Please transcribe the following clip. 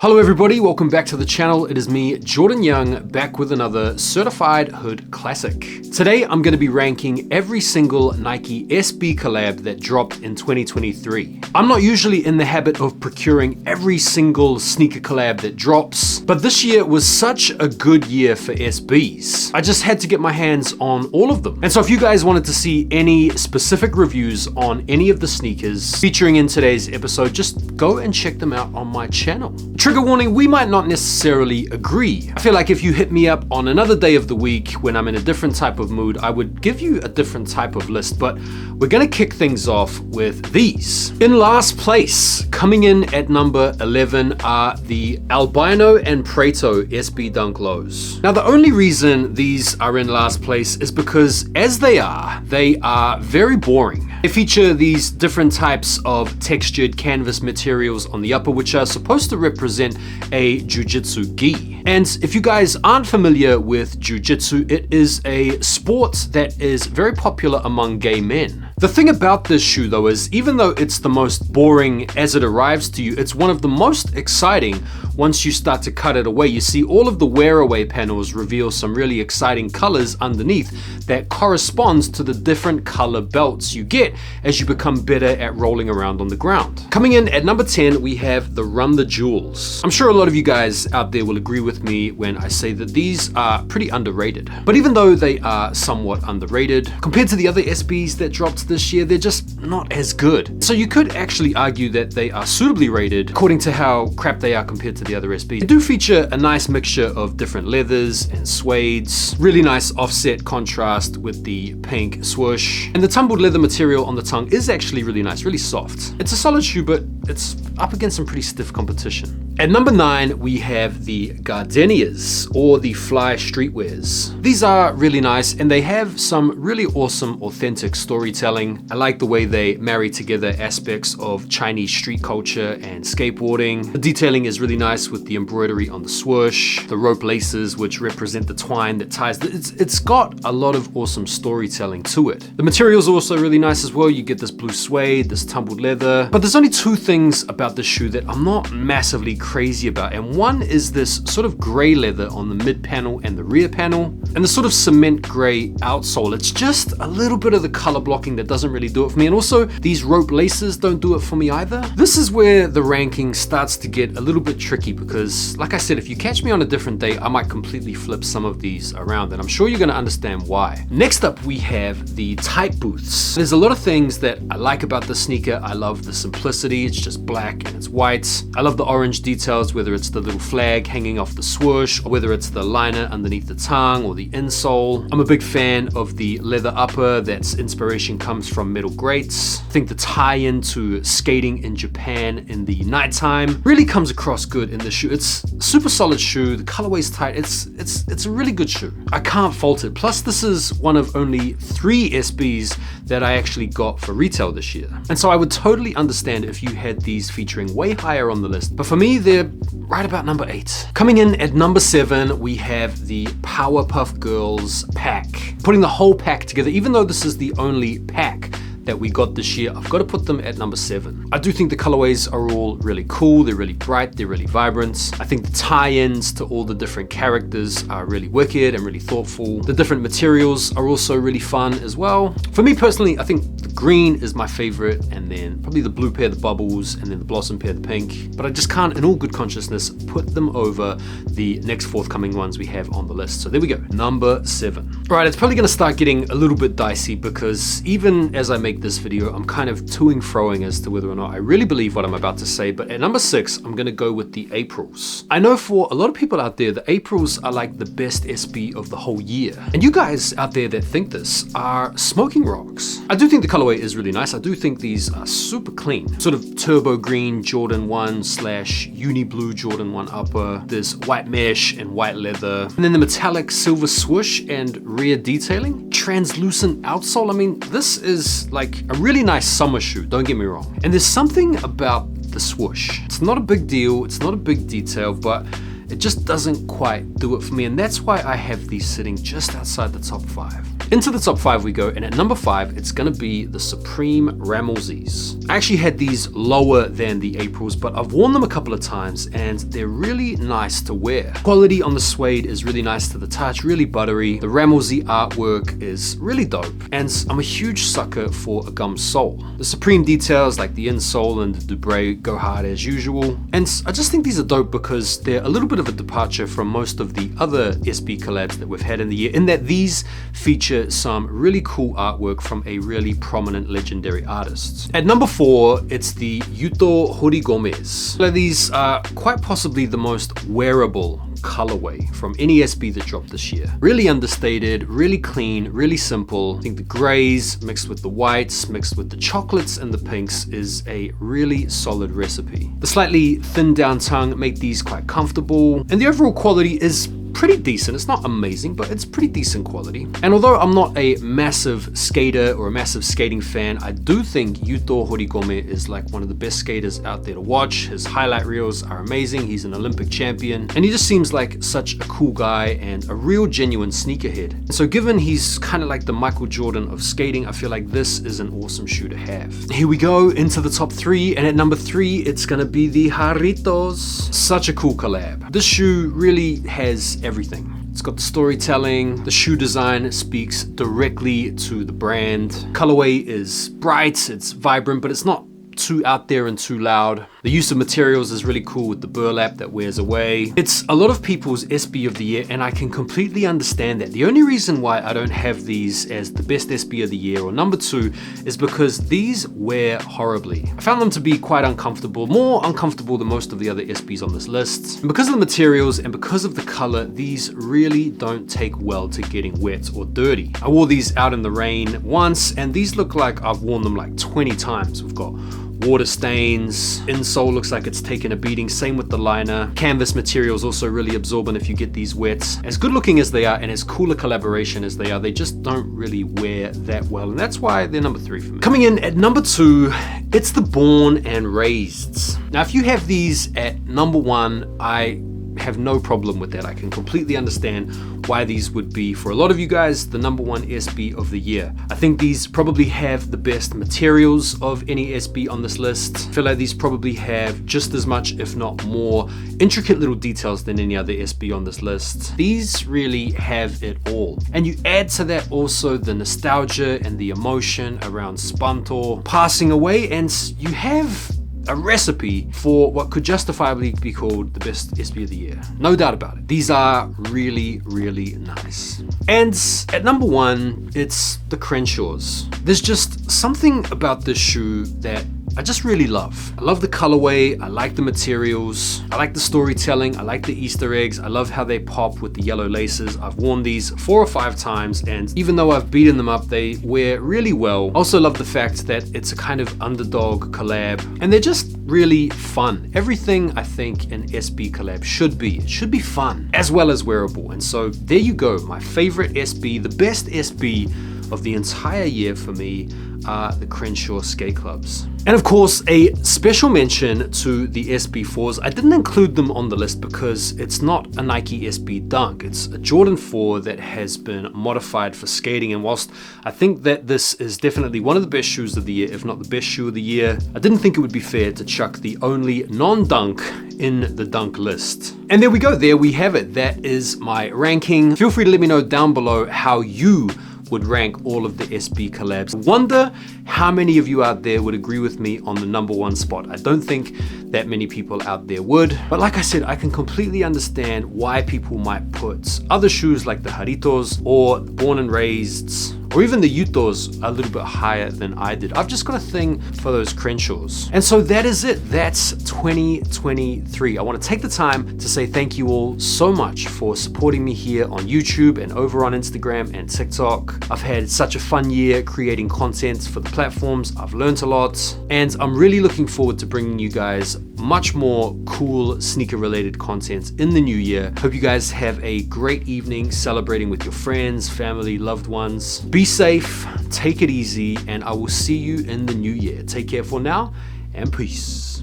Hello everybody, welcome back to the channel. It is me, Jordan Young, back with another Certified Hood Classic. Today I'm going to be ranking every single Nike SB collab that dropped in 2023. I'm not usually in the habit of procuring every single sneaker collab that drops, but this year was such a good year for SBs. I just had to get my hands on all of them. And so if you guys wanted to see any specific reviews on any of the sneakers featuring in today's episode, just go and check them out on my channel. Trigger warning, we might not necessarily agree. I feel like if you hit me up on another day of the week when I'm in a different type of mood, I would give you a different type of list, but we're gonna kick things off with these. In last place, coming in at number 11 are the Albino and Prato SB Dunk Lows. Now the only reason these are in last place is because as they are very boring. They feature these different types of textured canvas materials on the upper, which are supposed to represent a jiu-jitsu gi. And if you guys aren't familiar with jiu-jitsu, it is a sport that is very popular among gay men. The thing about this shoe though is, even though it's the most boring as it arrives to you, it's one of the most exciting once you start to cut it away. You see all of the wear away panels reveal some really exciting colors underneath that corresponds to the different color belts you get as you become better at rolling around on the ground. Coming in at number 10, we have the Run the Jewels. I'm sure a lot of you guys out there will agree with me when I say that these are pretty underrated. But even though they are somewhat underrated, compared to the other SBs that dropped this year, they're just not as good. So you could actually argue that they are suitably rated according to how crap they are compared to the other SBs. They do feature a nice mixture of different leathers and suedes, really nice offset contrast with the pink swoosh, and the tumbled leather material on the tongue is actually really nice, really soft. It's a solid shoe, but it's up against some pretty stiff competition. At number 9, we have the Gardenas, or the Fly Streetwears. These are really nice, and they have some really awesome, authentic storytelling. I like the way they marry together aspects of Chinese street culture and skateboarding. The detailing is really nice with the embroidery on the swoosh, the rope laces which represent the twine that ties. It's got a lot of awesome storytelling to it. The materials are also really nice as well. You get this blue suede, this tumbled leather, but there's only two things about the shoe that I'm not massively crazy about, and one is this sort of gray leather on the mid panel and the rear panel, and the sort of cement gray outsole. It's just a little bit of the color blocking that doesn't really do it for me, and also these rope laces don't do it for me either. This is where the ranking starts to get a little bit tricky because, like I said, if you catch me on a different day, I might completely flip some of these around, and I'm sure you're going to understand why. Next up, we have the tight boots. There's a lot of things that I like about the sneaker. I love the simplicity. It's just black and it's white. I love the orange details, whether it's the little flag hanging off the swoosh, or whether it's the liner underneath the tongue or the insole. I'm a big fan of the leather upper that's inspiration comes from metal grates. I think the tie-in to skating in Japan in the nighttime really comes across good in the shoe. It's a super solid shoe. The colorway's tight. It's a really good shoe. I can't fault it. Plus, this is one of only 3 SBs that I actually got for retail this year. And so I would totally understand if you had these featuring way higher on the list. But for me, they're right about number 8. Coming in at number 7, we have the Powerpuff Girls pack. Putting the whole pack together, even though this is the only pack that we got this year, I've got to put them at number 7. I do think the colorways are all really cool. They're really bright. They're really vibrant. I think the tie-ins to all the different characters are really wicked and really thoughtful. The different materials are also really fun as well. For me personally, I think the green is my favorite, and then probably the blue pair, the bubbles, and then the blossom pair, the pink. But I just can't, in all good consciousness, put them over the next forthcoming ones we have on the list. So there we go, number 7. All right, it's probably going to start getting a little bit dicey because even as I make this video, I'm kind of to-ing froing as to whether or not I really believe what I'm about to say. But at number 6, I'm going to go with the Aprils. I know for a lot of people out there, the Aprils are like the best SB of the whole year. And you guys out there that think this are smoking rocks. I do think the colorway is really nice. I do think these are super clean. Sort of turbo green Jordan 1 / uni blue Jordan 1 upper. There's white mesh and white leather. And then the metallic silver swoosh and rear detailing. Translucent outsole. I mean, this is like a really nice summer shoe, don't get me wrong. And there's something about the swoosh. It's not a big deal. It's not a big detail, but it just doesn't quite do it for me. And that's why I have these sitting just outside the top 5. Into the top 5 we go, and at number 5, it's gonna be the Supreme Ramosies. I actually had these lower than the Aprils, but I've worn them a couple of times, and they're really nice to wear. Quality on the suede is really nice to the touch, really buttery. The Ramosie artwork is really dope, and I'm a huge sucker for a gum sole. The Supreme details like the insole and the Dubré go hard as usual, and I just think these are dope because they're a little bit of a departure from most of the other SB collabs that we've had in the year, in that these feature some really cool artwork from a really prominent legendary artist. At number 4, it's the Uto Gomez. So these are quite possibly the most wearable colorway from any SB that dropped this year. Really understated, really clean, really simple. I think the grays mixed with the whites, mixed with the chocolates and the pinks is a really solid recipe. The slightly thinned down tongue make these quite comfortable, and the overall quality is pretty decent. It's not amazing, but it's pretty decent quality. And although I'm not a massive skater or a massive skating fan, I do think Uto Gomez is like one of the best skaters out there to watch. His highlight reels are amazing. He's an Olympic champion, and he just seems like such a cool guy and a real genuine sneakerhead. And so given he's kind of like the Michael Jordan of skating, I feel like this is an awesome shoe to have. Here we go into the top 3, and at number 3, it's gonna be the Haritos. Such a cool collab. This shoe really has everything. It's got the storytelling, the shoe design speaks directly to the brand. Colorway is bright, it's vibrant, but it's not too out there and too loud. The use of materials is really cool with the burlap that wears away. It's a lot of people's SB of the year, and I can completely understand that. The only reason why I don't have these as the best SB of the year or number 2 is because these wear horribly. I found them to be quite uncomfortable, more uncomfortable than most of the other SBs on this list. And because of the materials and because of the color, these really don't take well to getting wet or dirty. I wore these out in the rain once, and these look like I've worn them like 20 times. We've got water stains, insole looks like it's taken a beating, same with the liner. Canvas material is also really absorbent if you get these wet. As good looking as they are and as cool a collaboration as they are, they just don't really wear that well, and that's why they're number 3 for me. Coming in at number 2, it's the Born and Raised. Now if you have these at number 1, I have no problem with that. I can completely understand why these would be, for a lot of you guys, the number 1 SB of the year. I think these probably have the best materials of any SB on this list. I feel like these probably have just as much, if not more, intricate little details than any other SB on this list. These really have it all. And you add to that also the nostalgia and the emotion around Spantor passing away, and you have a recipe for what could justifiably be called the best SB of the year. No doubt about it. These are really, really nice. And at number 1, it's the Crenshaws. There's just something about this shoe that I just really love. I love the colorway, I like the materials, I like the storytelling, I like the Easter eggs, I love how they pop with the yellow laces. I've worn these 4 or 5 times, and even though I've beaten them up, they wear really well. I also love the fact that it's a kind of underdog collab, and they're just really fun. Everything I think an SB collab should be. It should be fun, as well as wearable. And so there you go, my favorite SB, the best SB of the entire year for me are the Crenshaw skate clubs. And of course, a special mention to the SB4s. I didn't include them on the list because it's not a Nike SB Dunk. It's a Jordan 4 that has been modified for skating. And whilst I think that this is definitely one of the best shoes of the year, if not the best shoe of the year, I didn't think it would be fair to chuck the only non-dunk in the dunk list. And there we go, there we have it. That is my ranking. Feel free to let me know down below how you would rank all of the SB collabs. I wonder how many of you out there would agree with me on the number 1 spot. I don't think that many people out there would, but like I said, I can completely understand why people might put other shoes like the Haritos or the Born and Raised or even the Utos a little bit higher than I did. I've just got a thing for those Crenshaws. And so that is it. That's 2023. I want to take the time to say thank you all so much for supporting me here on YouTube and over on Instagram and TikTok. I've had such a fun year creating content for the platforms. I've learned a lot, and I'm really looking forward to bringing you guys much more cool sneaker related content in the new year. Hope you guys have a great evening celebrating with your friends, family, loved ones. Be safe, take it easy, and I will see you in the new year. Take care for now, and peace.